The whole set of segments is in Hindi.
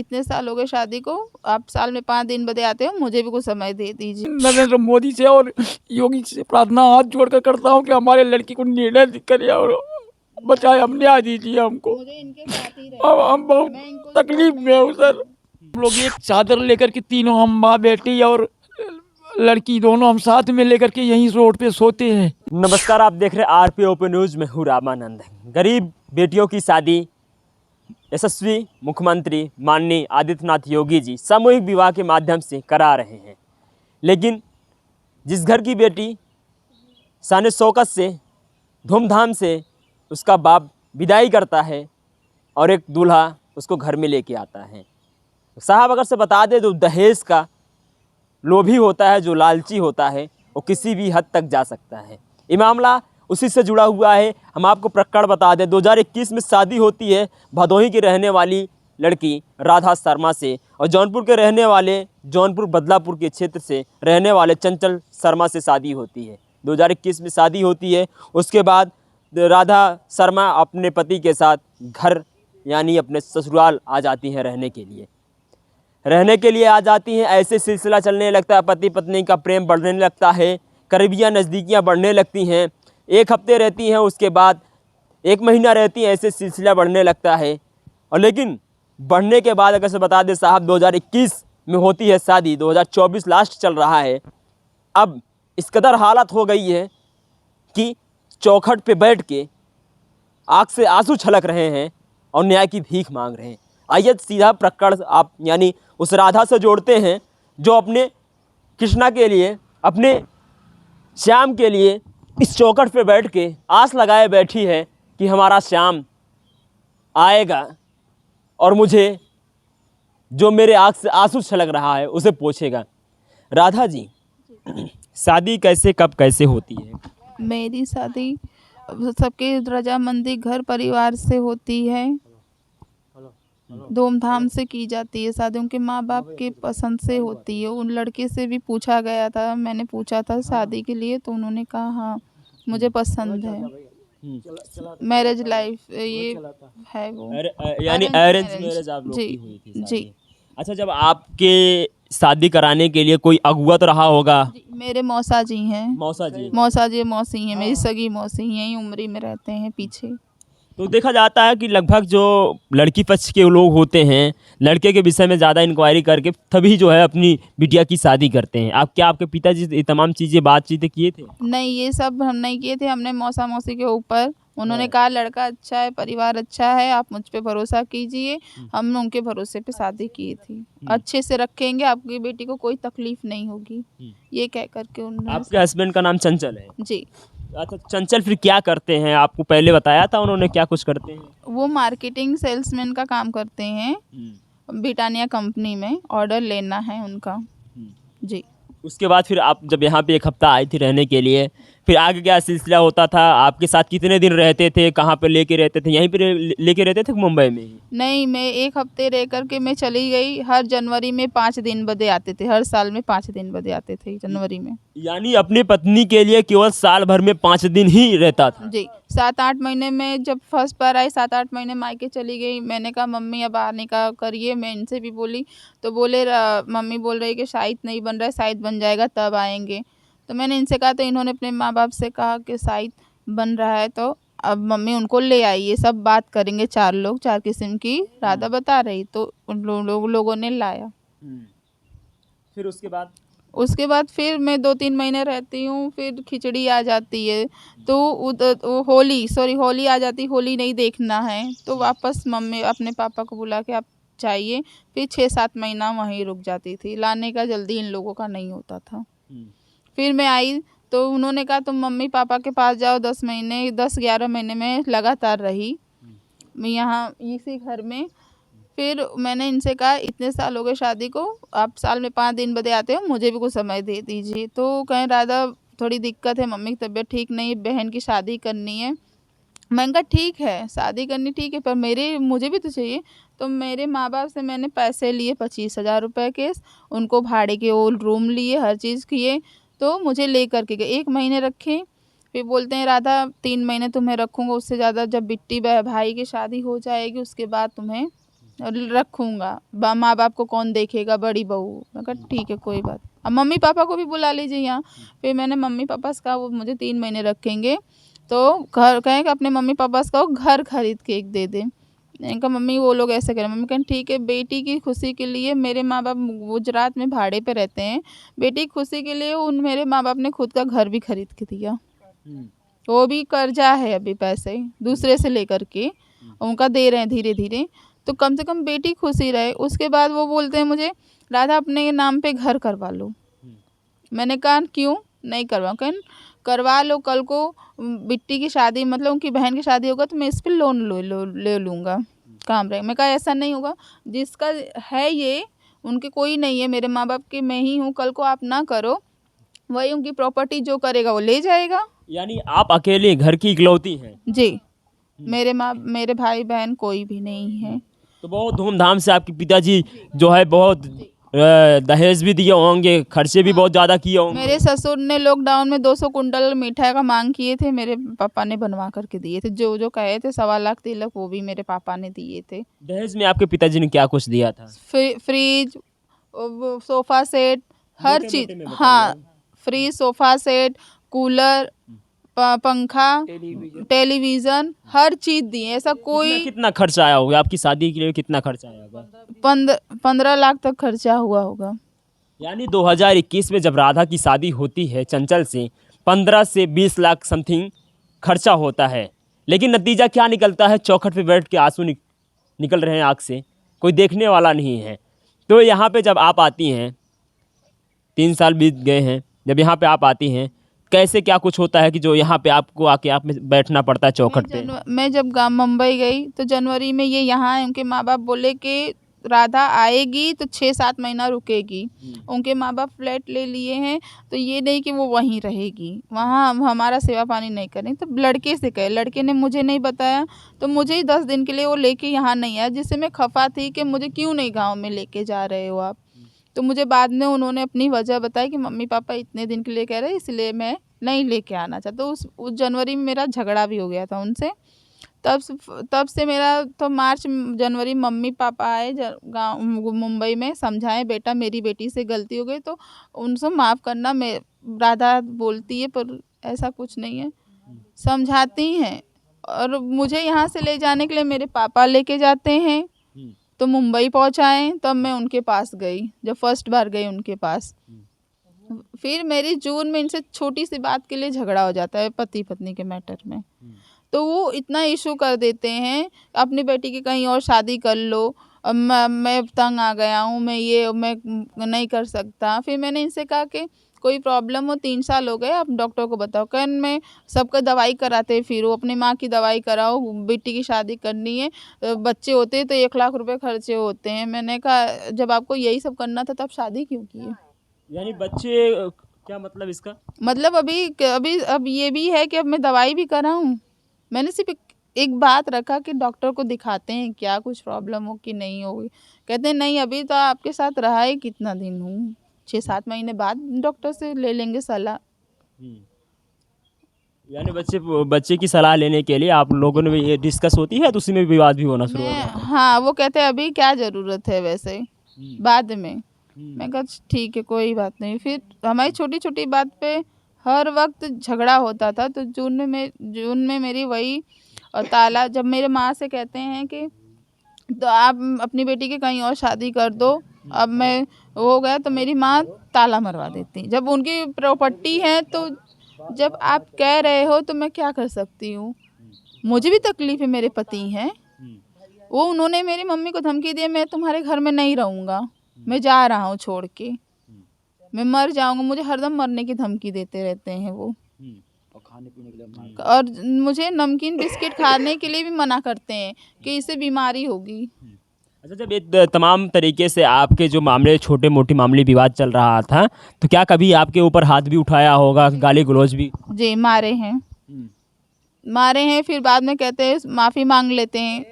इतने साल हो गए शादी को, आप साल में 5 दिन बदे आते हो, मुझे भी कुछ समय दे दीजिए। नरेंद्र मोदी से और योगी से प्रार्थना हाथ जोड़कर करता हूँ कि हमारे लड़की को निर्णय करे और बचाए, हम न्याय दीजिए हमको। मुझे इनके साथ ही अब हम बहुत मैं इनको तकलीफ में हूँ सर। हम लोग एक चादर लेकर के तीनों, हम माँ बेटी और लड़की दोनों हम साथ में लेकर के यहीं रोड पे सोते हैं। नमस्कार, आप देख रहे हैं आरपी ओपन न्यूज में हूँ रामानंद। गरीब बेटियों की शादी यशस्वी मुख्यमंत्री माननीय आदित्यनाथ योगी जी सामूहिक विवाह के माध्यम से करा रहे हैं, लेकिन जिस घर की बेटी शान शौकत से धूमधाम से उसका बाप विदाई करता है और एक दूल्हा उसको घर में लेके आता है। साहब अगर से बता दे, जो दहेज का लोभी होता है, जो लालची होता है, वो किसी भी हद तक जा सकता है। ये मामला उसी से जुड़ा हुआ है। हम आपको प्रकरण बता दें, 2021 में शादी होती है भदोही की रहने वाली लड़की राधा शर्मा से, और जौनपुर के रहने वाले, जौनपुर बदलापुर के क्षेत्र से रहने वाले चंचल शर्मा से शादी होती है। 2021 में शादी होती है। उसके बाद राधा शर्मा अपने पति के साथ घर यानी अपने ससुराल आ जाती हैं रहने के लिए आ जाती हैं। ऐसे सिलसिला चलने लगता है, पति पत्नी का प्रेम बढ़ने लगता है, करीबियाँ नज़दीकियाँ बढ़ने लगती हैं। एक हफ्ते रहती हैं, उसके बाद 1 महीना रहती हैं, ऐसे सिलसिला बढ़ने लगता है। और लेकिन बढ़ने के बाद अगर से बता दें साहब, 2021 में होती है शादी, 2024 लास्ट चल रहा है। अब इस कदर हालत हो गई है कि चौखट पे बैठ के आँख से आंसू छलक रहे हैं और न्याय की भीख मांग रहे हैं। आइए सीधा प्रकरण आप यानी उस राधा से जोड़ते हैं जो अपने कृष्णा के लिए, अपने श्याम के लिए इस चौखट पे बैठ के आस लगाए बैठी है कि हमारा श्याम आएगा और मुझे जो मेरे आँख से आंसू छलक रहा है उसे पूछेगा। राधा जी, शादी कैसे कब कैसे होती है? मेरी शादी सबके रजामंदी घर परिवार से होती है, धूमधाम से की जाती है। शादी उनके माँ बाप के पसंद से होती है। उन लड़के से भी पूछा गया था, मैंने पूछा था शादी के लिए, तो उन्होंने कहा हाँ मुझे पसंद है। मैरिज लाइफ ये है वो, यानी अरेंज मैरिज आप लोग जी की हुई थी शादी। जी। अच्छा, जब आपके शादी कराने के लिए कोई अगुआ तो रहा होगा? मेरे मौसा जी हैं, मौसा जी। मौसी हैं, मेरी सगी मौसी हैं, यहीं उमरी में रहते हैं पीछे। तो देखा जाता है कि लगभग जो लड़की पक्ष के लोग होते हैं, लड़के के विषय में ज़्यादा इंक्वायरी करके तभी जो है अपनी बिटिया की शादी करते हैं। आप क्या आपके पिताजी ये तमाम चीज़ें बातचीत किए थे? नहीं, ये सब हम नहीं किए थे। हमने मौसा मौसी के ऊपर, उन्होंने कहा लड़का अच्छा है, परिवार अच्छा है, आप मुझ पे भरोसा कीजिए। हमने उनके भरोसे पे शादी की थी। अच्छे से रखेंगे, आपकी बेटी को कोई तकलीफ नहीं होगी, ये कह करके उन्होंने। आपके हस्बैंड का नाम चंचल है? जी। अच्छा, चंचल फिर क्या करते हैं? आपको पहले बताया था उन्होंने क्या कुछ करते हैं? वो मार्केटिंग सेल्समैन का काम करते हैं, ब्रिटानिया कंपनी में ऑर्डर लेना है उनका। जी। उसके बाद फिर आप जब यहाँ पे 1 हफ्ता आई थी रहने के लिए, फिर आगे क्या सिलसिला होता था? आपके साथ कितने दिन रहते थे? कहाँ पे लेके रहते थे? यहीं पे लेके रहते थे मुंबई में ही? नहीं, मैं 1 हफ्ते रह कर के मैं चली गई। हर जनवरी में 5 दिन बदे आते थे, हर साल में 5 दिन बदे आते थे जनवरी में। यानी अपनी पत्नी के लिए केवल साल भर में 5 दिन ही रहता था? जी। 7-8 महीने में जब फर्स्ट बार आई, 7-8 महीने मायके चली गई। मैंने कहा मम्मी अब आने का करिए, मैं इनसे भी बोली तो बोले मम्मी बोल रही कि शायद नहीं बन रहा है, शायद बन जाएगा तब आएंगे। तो मैंने इनसे कहा, तो इन्होंने अपने माँ बाप से कहा कि शायद बन रहा है तो अब मम्मी उनको ले आई, ये सब बात करेंगे 4 लोग, 4 किस्म की राधा बता रही, तो उन लोगों ने लाया। फिर उसके बाद फिर मैं 2-3 महीने रहती हूँ, फिर खिचड़ी आ जाती है, तो होली आ जाती, होली नहीं देखना है तो वापस मम्मी अपने पापा को बुला के आप चाहिए। फिर 6-7 महीना वहीं रुक जाती थी, लाने का जल्दी इन लोगों का नहीं होता था। फिर मैं आई तो उन्होंने कहा तुम मम्मी पापा के पास जाओ। 10-11 महीने में लगातार रही मैं यहाँ इसी घर में। फिर मैंने इनसे कहा इतने साल हो गए शादी को, आप साल में 5 दिन बदे आते हो, मुझे भी कुछ समय दे दीजिए। तो कहें राधा थोड़ी दिक्कत है, मम्मी की तबीयत ठीक नहीं है, बहन की शादी करनी है। मैंने कहा ठीक है, शादी करनी ठीक है, पर मुझे भी तो चाहिए। तो मेरे माँ बाप से मैंने पैसे लिए 25,000 रुपये के, उनको भाड़े के वो रूम लिए, हर चीज़ किए, तो मुझे ले करके गए। 1 महीने रखे, फिर बोलते हैं राधा 3 महीने तुम्हें रखूँगा, उससे ज़्यादा जब बिट्टी भाई की शादी हो जाएगी उसके बाद तुम्हें रखूँगा, माँ बाप को कौन देखेगा, बड़ी बहू। मैं कहा ठीक है कोई बात, अब मम्मी पापा को भी बुला लीजिए यहाँ। फिर मैंने मम्मी पापा से कहा वो मुझे 3 महीने रखेंगे तो घर कहें कि अपने मम्मी पापा से कहो घर खरीद के एक दे दें। मैंने कहा मम्मी वो लोग ऐसे करें। मम्मी कहें ठीक है, बेटी की खुशी के लिए मेरे माँ बाप गुजरात में भाड़े पे रहते हैं, बेटी की खुशी के लिए मेरे माँ बाप ने खुद का घर भी खरीद के दिया। वो भी कर्जा है अभी, पैसे दूसरे से लेकर के उनका दे रहे हैं धीरे धीरे, तो कम से कम बेटी खुशी रहे। उसके बाद वो बोलते हैं मुझे राधा अपने नाम पे घर करवा लो। मैंने कहा क्यों नहीं करवाऊँ? कहन करवा लो, कल को बिट्टी की शादी मतलब उनकी बहन की शादी होगा तो मैं इस पर लोन ले लूँगा, काम रहेगा। मैं कहा ऐसा नहीं होगा, जिसका है ये उनके कोई नहीं है, मेरे माँ बाप के मैं ही हूँ, कल को आप ना करो, वही उनकी प्रॉपर्टी जो करेगा वो ले जाएगा। यानी आप अकेले घर की इकलौती हैं? जी, मेरे भाई बहन कोई भी नहीं है। तो बहुत धूमधाम से आपके पिताजी जो है बहुत दहेज भी दिए होंगे, खर्चे भी बहुत ज़्यादा किए होंगे। मेरे ससुर ने लॉकडाउन में 200 कुंटल मिठाई का मांग किए थे, मेरे पापा ने बनवा करके दिए थे। जो जो कहे थे 1.25 लाख तिलक वो भी मेरे पापा ने दिए थे। दहेज में आपके पिताजी ने क्या कुछ दिया था? फ्रिज, वो सोफ़ा सेट, हर मोटे-मोटे चीज़। में बताइए। हाँ, फ्रिज, सोफ़ा सेट, कूलर, पंखा, टेलीविज़न, हर चीज़ दिए। ऐसा कोई कितना खर्चा आया होगा आपकी शादी के लिए? कितना खर्चा आया होगा? 15 लाख तक खर्चा हुआ होगा। यानी 2021 में जब राधा की शादी होती है चंचल से, 15 से 20 लाख समथिंग खर्चा होता है, लेकिन नतीजा क्या निकलता है? चौखट पे बैठ के आंसू निकल रहे हैं आँख से, कोई देखने वाला नहीं है। तो यहाँ पे जब आप आती हैं, 3 साल बीत गए हैं, जब यहाँ पे आप आती हैं, कैसे क्या कुछ होता है कि जो यहाँ पे आपको आके आप में बैठना पड़ता है चौखट पे? मैं जब मुंबई गई तो जनवरी में ये यहाँ आए, उनके माँ बाप बोले कि राधा आएगी तो 6-7 महीना रुकेगी। उनके माँ बाप फ्लैट ले लिए हैं, तो ये नहीं कि वो वहीं रहेगी, वहाँ हमारा सेवा पानी नहीं करें। तो लड़के से कहे, लड़के ने मुझे नहीं बताया, तो मुझे ही 10 दिन के लिए वो लेके यहाँ नहीं आया, जिससे मैं खफा थी कि मुझे क्यों नहीं गाँव में लेके जा रहे हो आप। तो मुझे बाद में उन्होंने अपनी वजह बताई कि मम्मी पापा इतने दिन के लिए कह रहे इसलिए मैं नहीं लेके आना चाहता। तो उस जनवरी में मेरा झगड़ा भी हो गया था उनसे। तब से मेरा तो मार्च जनवरी मम्मी पापा आए गाँव मुंबई में, समझाएं बेटा मेरी बेटी से गलती हो गई तो उनसे माफ़ करना। मैं राधा बोलती है पर ऐसा कुछ नहीं है, समझाती हैं। और मुझे यहाँ से ले जाने के लिए मेरे पापा लेके जाते हैं, तो मुंबई पहुँचाएँ, तब मैं उनके पास गई, जब फर्स्ट बार गई उनके पास। फिर मेरी जून में इनसे छोटी सी बात के लिए झगड़ा हो जाता है पति पत्नी के मैटर में, तो वो इतना इशू कर देते हैं अपनी बेटी की कहीं और शादी कर लो। अब मैं तंग आ गया हूँ, मैं नहीं कर सकता। फिर मैंने इनसे कहा कि कोई प्रॉब्लम हो, 3 साल हो गए, आप डॉक्टर को बताओ। कहन मैं सबका दवाई कराते फिर वो अपनी माँ की दवाई कराओ, बेटी की शादी करनी है, बच्चे होते हैं तो 1 लाख रुपए खर्चे होते हैं। मैंने कहा जब आपको यही सब करना था तब शादी क्यों की है? यानी बच्चे क्या मतलब इसका? मतलब अब ये भी है कि अब मैं दवाई भी कराऊं। मैंने सिर्फ एक बात रखा कि डॉक्टर को दिखाते हैं क्या कुछ प्रॉब्लम हो कि नहीं होगी। कहते हैं नहीं अभी तो आपके साथ रहा है कितना दिन हूँ, 6-7 महीने बाद डॉक्टर से ले लेंगे सलाह। यानी बच्चे की सलाह लेने के लिए आप लोगों ने ये डिस्कस होती है तो उसी में विवाद भी होना शुरू हो जाता है। हाँ, वो कहते हैं अभी क्या ज़रूरत है, वैसे बाद में। मैं कहा ठीक है कोई बात नहीं। फिर हमारी छोटी छोटी बात पे हर वक्त झगड़ा होता था। तो जून में मेरी वही और ताला, जब मेरे माँ से कहते हैं कि तो आप अपनी बेटी की कहीं और शादी कर दो, अब मैं हो गया, तो मेरी माँ ताला मरवा देती। जब उनकी प्रॉपर्टी है तो जब आप कह रहे हो तो मैं क्या कर सकती हूँ, मुझे भी तकलीफ है, मेरे पति हैं वो। उन्होंने मेरी मम्मी को धमकी दी मैं तुम्हारे घर में नहीं रहूँगा, मैं जा रहा हूँ छोड़ के, मैं मर जाऊँगा। मुझे हरदम मरने की धमकी देते रहते हैं वो। और खाने पीने के लिए और मुझे नमकीन बिस्किट खाने के लिए भी मना करते हैं कि इससे बीमारी होगी। अच्छा, जब ये तमाम तरीके से आपके जो मामले छोटे मोटे मामले विवाद चल रहा था, तो क्या कभी आपके ऊपर हाथ भी उठाया होगा, गाली गलौज भी? जी मारे हैं। फिर बाद में कहते हैं माफ़ी मांग लेते हैं।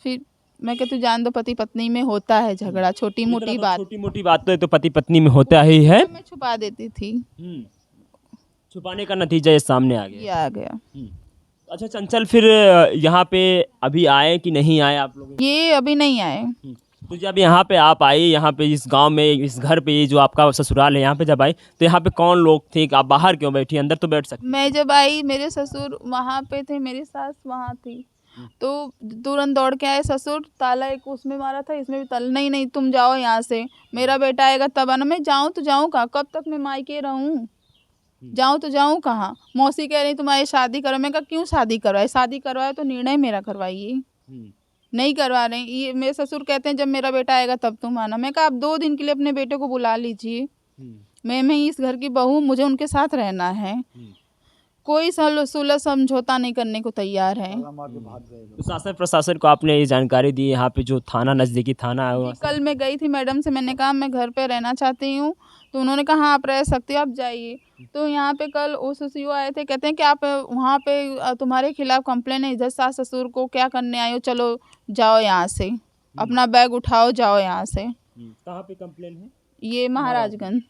फिर मैं कहती हूँ जान दो, पति पत्नी में होता है झगड़ा, छोटी मोटी बात। छोटी मोटी बातें तो पति पत्नी में होता ही है। मैं छुपा देती थी, छुपाने का नतीजा ये सामने आ गया। ये आ गया। अच्छा चंचल, फिर यहाँ पे अभी आए कि नहीं आए आप लोग? ये अभी नहीं आए। तो जब यहाँ पे आप आई, यहाँ पे इस गांव में, इस घर पे, ये जो आपका ससुराल है, यहाँ पे जब आई तो यहाँ पे कौन लोग थे? आप बाहर क्यों बैठी? अंदर तो बैठ सकती। मैं जब आई मेरे ससुर वहाँ पे थे, मेरी सास वहाँ थी, तो तुरंत दौड़ के आए ससुर, ताला एक उसमें मारा था, इसमें भी ताला, नहीं नहीं तुम जाओ यहाँ से, मेरा बेटा आएगा तब आना। मैं जाऊँ तो जाऊँ कहाँ, कब तक मैं मायके रहूँ, जाऊँ तो जाऊँ कहाँ। मौसी कह रही तुम्हारी शादी करो। मैं कहा क्यों शादी करवाए, शादी करवाए तो निर्णय मेरा करवाइए, नहीं करवा रहे। ये मेरे ससुर कहते हैं जब मेरा बेटा आएगा तब तुम आना। मैं कहा आप 2 दिन के लिए अपने बेटे को बुला लीजिए, मैं इस घर की बहू, मुझे उनके साथ रहना है, कोई सुलह समझौता नहीं करने को तैयार है। तो शासन प्रशासन को आपने ये जानकारी दी? यहाँ पे जो थाना, नज़दीकी थाना है, कल मैं गई थी मैडम से, मैंने कहा मैं घर पे रहना चाहती हूँ, तो उन्होंने कहा हाँ आप रह सकते हो, आप जाइए। तो यहाँ पे कल ओसीसीओ आए थे, कहते हैं कि आप वहाँ पे तुम्हारे खिलाफ कंप्लेन है, इधर सास ससुर को क्या करने आए हो, चलो जाओ यहाँ से, अपना बैग उठाओ जाओ यहाँ से। कहाँ पे कंप्लेन है? ये महाराजगंज।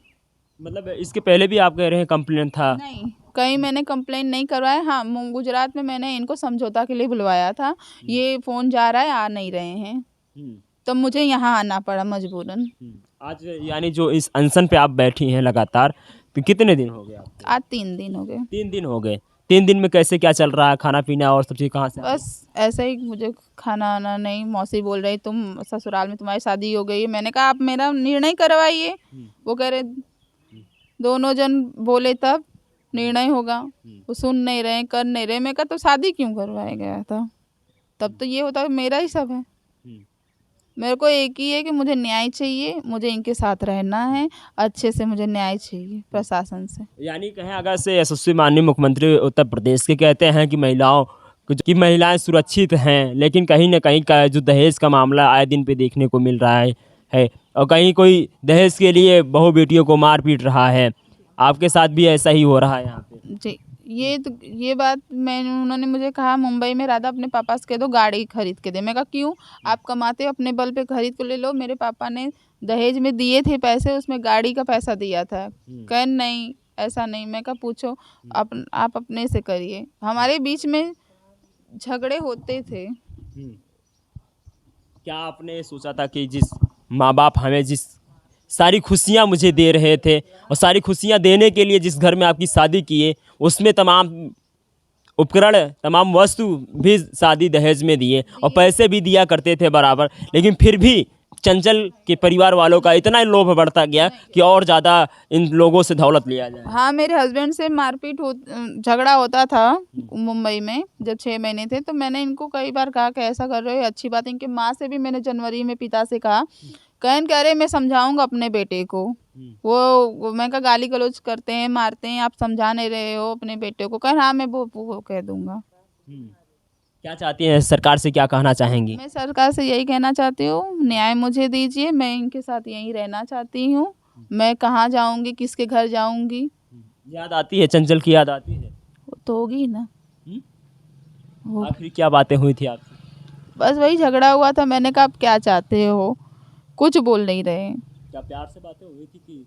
मतलब इसके पहले भी आप कह रहे हैं कंप्लेन था? नहीं, कहीं मैंने कंप्लेन नहीं करवाया। हाँ गुजरात में मैंने इनको समझौता के लिए बुलवाया था, ये फ़ोन जा रहा है, आ नहीं रहे हैं, तब मुझे यहाँ आना पड़ा मजबूरन। आज यानी जो इस अनशन पे आप बैठी हैं लगातार, तो कितने दिन हो गए आपको? आज 3 दिन हो गए। 3 दिन हो गए। 3 दिन में कैसे क्या चल रहा है? खाना पीना और सब चीज़ कहाँ से? बस ऐसा ही, मुझे खाना आना नहीं। मौसी बोल रही तुम ससुराल में तुम्हारी शादी हो गई है। मैंने कहा आप मेरा निर्णय करवाइए। वो कह रहे दोनों जन बोले तब निर्णय होगा, वो सुन नहीं रहे, कर नहीं रहे। मैं कहा तो शादी क्यों करवाया गया था, तब तो ये होता मेरा ही सब है। मेरे को एक ही है कि मुझे न्याय चाहिए, मुझे इनके साथ रहना है, अच्छे से मुझे न्याय चाहिए प्रशासन से। यानी कहें अगर से यशस्वी माननीय मुख्यमंत्री उत्तर प्रदेश के कहते हैं कि महिलाएं सुरक्षित हैं, लेकिन कहीं ना कहीं का जो दहेज का मामला आए दिन पे देखने को मिल रहा है और कहीं कोई दहेज के लिए बहू बेटियों को मार पीट रहा है। आपके साथ भी ऐसा ही हो रहा है यहाँ पे? जी, ये बात उन्होंने मुझे कहा मुंबई में, राधा अपने पापा से कह दो गाड़ी खरीद के दे। मैं कहा क्यों, आप कमाते हो अपने बल पे, खरीद को ले लो। मेरे पापा ने दहेज में दिए थे पैसे, उसमें गाड़ी का पैसा दिया था। कह नहीं ऐसा नहीं। मैं कहा पूछो, आप अपने से करिए। हमारे बीच में झगड़े होते थे। क्या आपने सोचा था कि जिस माँ बाप हमें जिस सारी खुशियाँ मुझे दे रहे थे और सारी खुशियाँ देने के लिए जिस घर में आपकी शादी किए, उसमें तमाम उपकरण, तमाम वस्तु भी शादी दहेज में दिए और पैसे भी दिया करते थे बराबर, लेकिन फिर भी चंचल के परिवार वालों का इतना लोभ बढ़ता गया कि और ज़्यादा इन लोगों से दौलत लिया जाए? हाँ, मेरे हस्बैंड से मारपीट झगड़ा होता था मुंबई में जब 6 महीने थे। तो मैंने इनको कई बार कहा कि ऐसा कर रहे हो अच्छी बात है। इनके माँ से भी मैंने जनवरी में पिता से कहा, कह रहे मैं समझाऊंगा अपने बेटे को। वो मैं कहा गाली गलौज करते हैं, मारते हैं, आप समझा नहीं रहे हो अपने बेटे को। कह हाँ मैं वो कह दूंगा। क्या चाहती हैं सरकार से, क्या कहना चाहेंगी? मैं सरकार से यही कहना चाहती हूँ, न्याय मुझे दीजिए, मैं इनके साथ यहीं रहना चाहती हूँ। मैं कहाँ जाऊँगी, किसके घर जाऊँगी? याद आती है, चंचल की याद आती है? वो तो होगी ना। आखिर क्या बातें हुई थी आपसे? बस वही झगड़ा हुआ था। मैंने कहा आप क्या चाहते हो, कुछ बोल नहीं रहे। क्या प्यार से बातें हुई थी कि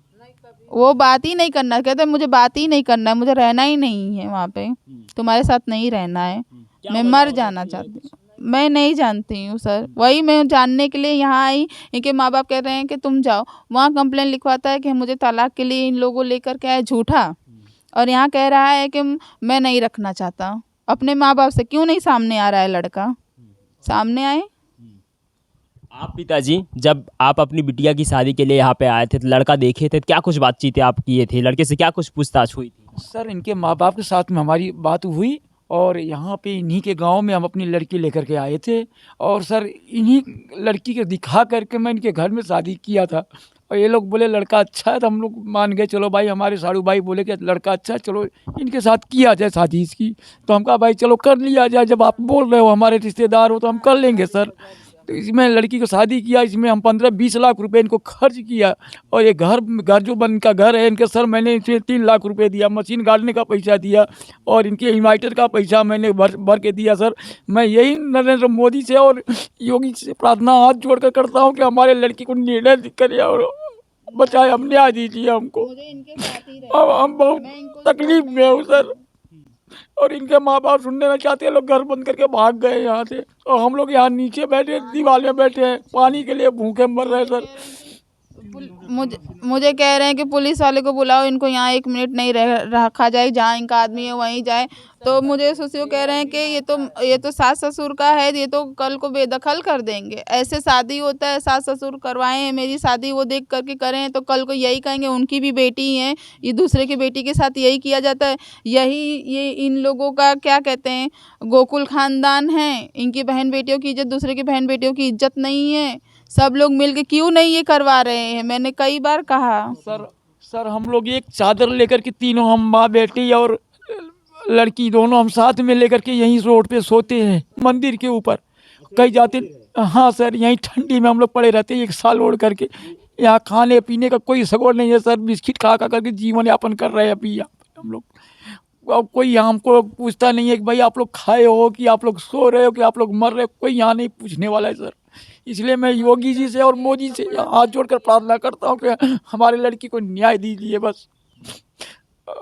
वो बात ही नहीं करना, कहते मुझे बात ही नहीं करना है, मुझे रहना ही नहीं है वहाँ पे, तुम्हारे साथ नहीं रहना है, मैं मर जाना चाहती हूँ। मैं नहीं जानती हूँ सर, वही मैं जानने के लिए यहाँ आई। इनके माँ बाप कह रहे हैं कि तुम जाओ, वहाँ कंप्लेन लिखवाता है कि मुझे तलाक के लिए इन लोगों लेकर के आए झूठा, और यहाँ कह रहा है कि मैं नहीं रखना चाहता। अपने माँ बाप से क्यों नहीं सामने आ रहा है लड़का, सामने आए। आप पिताजी जब आप अपनी बिटिया की शादी के लिए यहाँ पे आए थे तो लड़का देखे थे, क्या कुछ बातचीत आप किए थे? लड़के से क्या कुछ पूछताछ हुई थी? सर इनके माँ बाप के साथ में हमारी बात हुई और यहाँ पे इन्हीं के गांव में हम अपनी लड़की लेकर के आए थे और सर इन्हीं लड़की के दिखा करके मैं इनके घर में शादी किया था। और ये लोग बोले लड़का अच्छा है तो हम लोग मान गए, चलो भाई हमारे साड़ू भाई बोले कि लड़का अच्छा है, चलो इनके साथ किया जाए शादी इसकी। तो हम कहा भाई चलो कर लिया जाए, जब आप बोल रहे हो हमारे रिश्तेदार हो तो हम कर लेंगे सर। तो इसमें लड़की को शादी किया, इसमें हम 15-20 लाख रुपए इनको खर्च किया और ये घर जो इनका घर है इनके सर मैंने इसमें 3 लाख रुपए दिया, मशीन गाड़ने का पैसा दिया और इनके इन्वर्टर का पैसा मैंने भर के दिया। सर मैं यही नरेंद्र मोदी से और योगी से प्रार्थना हाथ जोड़ कर करता हूँ कि हमारे लड़की को निर्णय करिए और बचाए, हम न्याय दीजिए हमको। अब हम बहुत तकलीफ में हूँ सर। और इनके माँ बाप सुनने ना चाहते हैं, लोग घर बंद करके भाग गए यहाँ से। और हम लोग यहाँ नीचे बैठे, दीवार में बैठे हैं, पानी के लिए भूखे मर रहे हैं सर। मुझे कह रहे हैं कि पुलिस वाले को बुलाओ, इनको यहाँ 1 मिनट नहीं रखा जाए, जहाँ इनका आदमी है वहीं जाए। तो मुझे सुसियो कह रहे हैं कि ये तो सास ससुर का है, ये तो कल को बेदखल कर देंगे। ऐसे शादी होता है, सास ससुर करवाए हैं मेरी शादी, वो देख करके करें तो कल को यही कहेंगे उनकी भी बेटी है, ये दूसरे की बेटी के साथ यही किया जाता है। ये इन लोगों का क्या कहते हैं, गोकुल खानदान है। इनकी बहन बेटियों की इज्जत, दूसरे की बहन बेटियों की इज्जत नहीं है। सब लोग मिलके क्यों नहीं ये करवा रहे हैं? मैंने कई बार कहा। सर हम लोग एक चादर लेकर के तीनों, हम माँ बेटी और लड़की दोनों, हम साथ में लेकर के यहीं रोड पे सोते हैं, मंदिर के ऊपर कहीं जाते। हाँ सर, यहीं ठंडी में हम लोग पड़े रहते हैं 1 साल ओढ़ करके। यहाँ खाने पीने का कोई सगोड़ नहीं है सर, बिस्किट खा करके जीवन यापन कर रहे हैं अभी हम लोग। अब कोई यहाँ हमको पूछता नहीं है कि भाई आप लोग खाए हो, कि आप लोग सो रहे हो, कि आप लोग मर रहे हो, कोई यहाँ नहीं पूछने वाला है सर। इसलिए मैं योगी जी से और मोदी से हाथ जोड़कर प्रार्थना करता हूँ कि हमारे लड़की को न्याय दीजिए बस।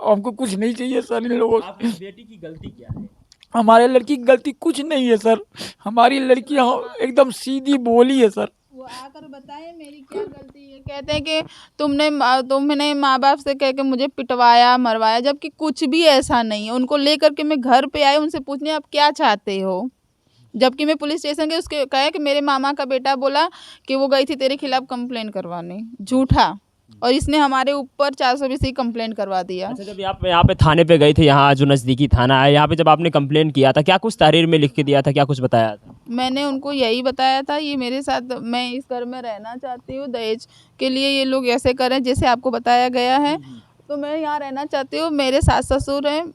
हमको कुछ नहीं चाहिए सर इन लोगों से। आपकी बेटी की गलती क्या है? हमारे लड़की की गलती कुछ नहीं है सर, हमारी लड़की एकदम सीधी बोली है सर। वो आकर बताए मेरी क्या गलती है। कहते हैं कि तुमने माँ बाप से कह के मुझे पिटवाया मरवाया, जबकि कुछ भी ऐसा नहीं है। उनको लेकर के मैं घर पे आई, उनसे पूछने आप क्या चाहते हो, जबकि मैं पुलिस स्टेशन गई, उसके कहे कि मेरे मामा का बेटा बोला कि वो गई थी तेरे खिलाफ कंप्लेंट करवाने, झूठा। और इसने हमारे ऊपर 420 की कंप्लेंट करवा दिया। अच्छा, जब आप यहाँ पे थाने पे गए थे, यहाँ जो नज़दीकी थाना है, यहाँ पे जब आपने कंप्लेंट किया था, क्या कुछ तहरीर में लिख के दिया था, क्या कुछ बताया था? मैंने उनको यही बताया था, ये मेरे साथ, मैं इस घर में रहना चाहती हूँ, दहेज के लिए ये लोग ऐसे करें जैसे आपको बताया गया है, तो मैं यहाँ रहना चाहती हूँ। मेरे सास ससुर हैं,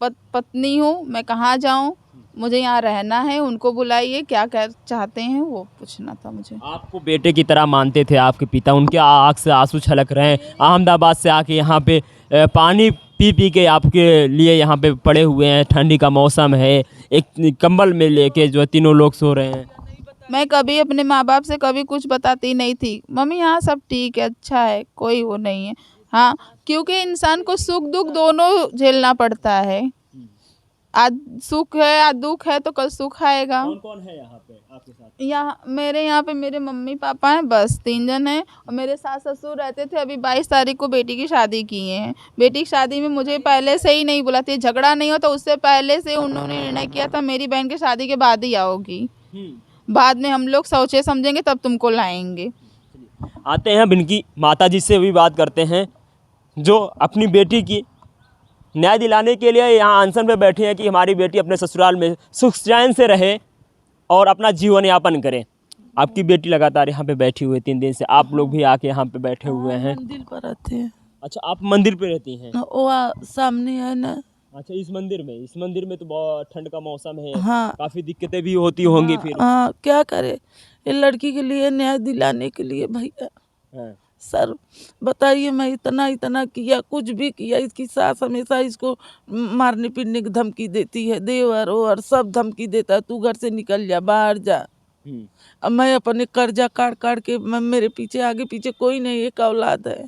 पत्नी हूँ, मैं कहाँ जाऊँ, मुझे यहाँ रहना है। उनको बुलाइए, क्या कर चाहते हैं वो पूछना था मुझे। आपको बेटे की तरह मानते थे आपके पिता, उनके आँख से आंसू छलक रहे हैं। अहमदाबाद से आके यहाँ पे पानी पी पी के आपके लिए यहाँ पे पड़े हुए हैं, ठंडी का मौसम है, एक कंबल में लेके जो है तीनों लोग सो रहे हैं। मैं कभी अपने माँ बाप से कभी कुछ बताती नहीं थी, मम्मी यहाँ सब ठीक है, अच्छा है, कोई वो नहीं है। हाँ, क्योंकि इंसान को सुख दुख दोनों झेलना पड़ता है। आज सुख है, आज दुख है, तो कल सुख आएगा। कौन कौन है यहाँ पे आपके साथ? यहाँ पे मेरे मम्मी पापा हैं, बस 3 जन हैं। और मेरे सास ससुर रहते थे, अभी 22 तारीख को बेटी की शादी किए हैं। बेटी की शादी में मुझे पहले से ही नहीं बुलाती, झगड़ा नहीं हो तो उससे पहले से उन्होंने निर्णय किया था मेरी बहन की शादी के बाद ही आओगी, बाद में हम लोग सोचे समझेंगे तब तुमको लाएंगे। आते हैं अब इनकी माता जी से भी बात करते हैं, जो अपनी बेटी की न्याय दिलाने के लिए यहाँ अनशन पे बैठे हैं कि हमारी बेटी अपने ससुराल में सुख चैन से रहे और अपना जीवन यापन करे। आपकी बेटी लगातार यहाँ पे बैठी हुई है 3 दिन से, आप लोग भी आके यहाँ पे बैठे हुए हैं। मंदिर पर रहते हैं। अच्छा, आप मंदिर पे रहती हैं? वो सामने है ना। अच्छा, इस मंदिर में तो बहुत ठंड का मौसम है, हाँ। काफ़ी दिक्कतें भी होती होंगी फिर। हाँ, क्या करे, ये लड़की के लिए न्याय दिलाने के लिए भैया। हाँ। सर बताइए, मैं इतना किया, कुछ भी किया, इसकी सास हमेशा इसको मारने पीटने की धमकी देती है, देवर और सब धमकी देता है, तू घर से निकल जा, बाहर जा। अब मैं अपने कर्जा काट के, मेरे पीछे आगे पीछे कोई नहीं, एक औलाद है,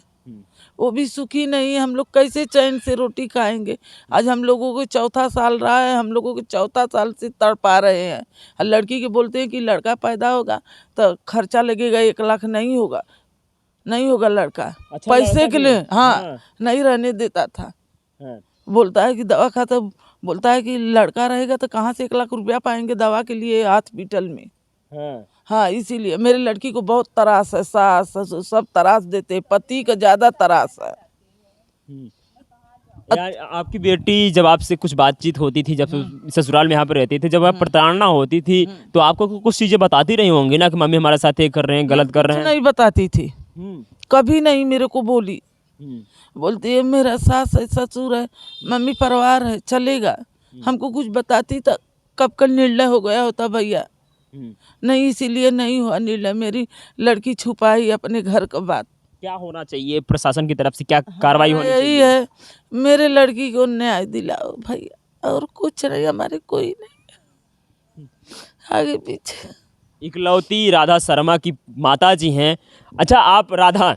वो भी सुखी नहीं है। हम लोग कैसे चैन से रोटी खाएंगे? आज हम लोगों को 4था साल रहा है, हम लोगों को 4था साल से तड़पा रहे हैं। और लड़की के बोलते हैं कि लड़का पैदा होगा तो खर्चा लगेगा 1 लाख, नहीं होगा लड़का। अच्छा, पैसे लड़का के लिए भी? हाँ, नहीं रहने देता था। हाँ। बोलता है कि दवा खाता, बोलता है कि लड़का रहेगा तो कहाँ से 1 लाख रुपया पाएंगे दवा के लिए हॉस्पिटल में। हाँ, इसीलिए मेरे लड़की को बहुत तरास है, सास ससुर सब तरास देते हैं, पति का ज़्यादा तरास है। यार, आपकी बेटी जब आपसे कुछ बातचीत होती थी, जब ससुराल में यहाँ पे रहती थी, जब आप प्रताड़ना होती थी, तो आपको कुछ चीज़ें बताती रही होंगी ना कि मम्मी हमारे साथ ये कर रहे हैं, गलत कर रहे हैं? नहीं बताती थी, कभी नहीं मेरे को बोली। बोलती है मेरा सास है, ससुर है, मम्मी परिवार है, चलेगा। हमको कुछ बताती तो कब का निर्णय हो गया होता भैया। नहीं, इसीलिए नहीं हुआ निर्णय। मेरी लड़की छुपाई अपने घर का बात। क्या होना चाहिए प्रशासन की तरफ से, क्या कार्रवाई होनी यही चाहिए? है, मेरे लड़की को न्याय दिलाओ भैया, और कुछ नहीं, हमारे कोई नहीं आगे पीछे। इकलौती राधा शर्मा की माता जी हैं। अच्छा, आप राधा,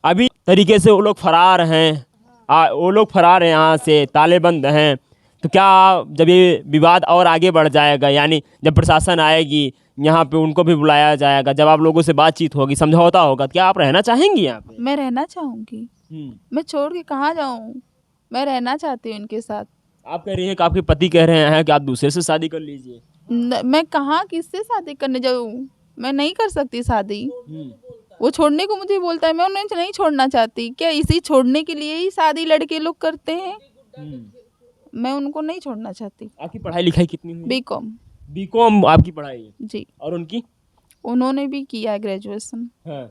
अभी तरीके से वो लोग फरार हैं, यहाँ से ताले बंद हैं, तो क्या जब ये विवाद और आगे बढ़ जाएगा, यानी जब प्रशासन आएगी यहाँ पे, उनको भी बुलाया जाएगा, जब आप लोगों से बातचीत होगी, समझौता होगा, तो क्या आप रहना चाहेंगी यहाँ पे? मैं रहना चाहूँगी, मैं छोड़ के कहाँ जाऊँ, मैं रहना चाहती हूँ इनके साथ। आप कह रही हैं कि आपके पति कह रहे हैं कि आप दूसरे से शादी कर लीजिए। मैं कहाँ किससे शादी करने जाऊँ, मैं नहीं कर सकती शादी। वो छोड़ने को मुझे बोलता है, मैं उन्हें नहीं छोड़ना चाहती। क्या इसी छोड़ने के लिए ही शादी लड़के लोग करते हैं? मैं उनको नहीं छोड़ना चाहती। आपकी पढ़ाई लिखाई कितनी हुई? बीकॉम। बीकॉम आपकी पढ़ाई है? जी। और उनकी? उन्होंने भी किया है ग्रेजुएशन, हाँ।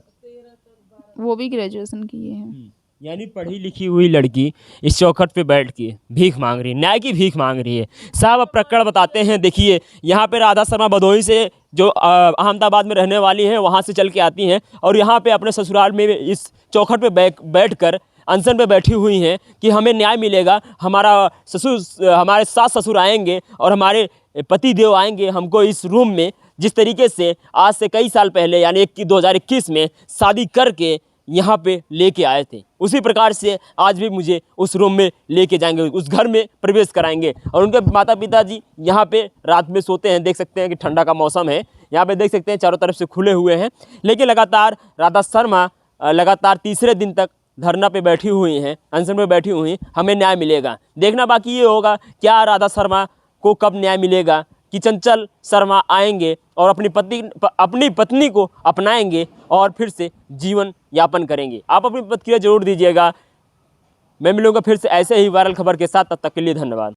वो भी ग्रेजुएशन किए हैं। यानी पढ़ी लिखी हुई लड़की इस चौखट पे बैठ के भीख मांग रही है, न्याय की भीख मांग रही है। साहब अब प्रकरण बताते हैं। देखिए यहाँ पे राधा शर्मा भदोही से जो अहमदाबाद में रहने वाली हैं, वहाँ से चल के आती हैं और यहाँ पे अपने ससुराल में इस चौखट पे बैठ कर अनशन पे बैठी हुई हैं कि हमें न्याय मिलेगा, हमारे सास ससुर आएंगे और हमारे पति देव आएंगे हमको इस रूम में, जिस तरीके से आज से कई साल पहले यानी 2021 में शादी करके यहाँ पे लेके आए थे, उसी प्रकार से आज भी मुझे उस रूम में लेके जाएंगे, उस घर में प्रवेश कराएंगे। और उनके माता पिता जी यहाँ पे रात में सोते हैं। देख सकते हैं कि ठंडा का मौसम है, यहाँ पे देख सकते हैं चारों तरफ से खुले हुए हैं। लेकिन लगातार राधा शर्मा लगातार तीसरे दिन तक धरना पे बैठी हुई हैं, अनशन पे बैठी हुई हैं। हमें न्याय मिलेगा, देखना बाकी ये होगा क्या राधा शर्मा को कब न्याय मिलेगा कि चंचल शर्मा आएंगे और अपनी पत्नी को अपनाएंगे और फिर से जीवन यापन करेंगे। आप अपनी प्रतिक्रिया जरूर दीजिएगा। मैं मिलूंगा फिर से ऐसे ही वायरल खबर के साथ, तब तक के लिए धन्यवाद।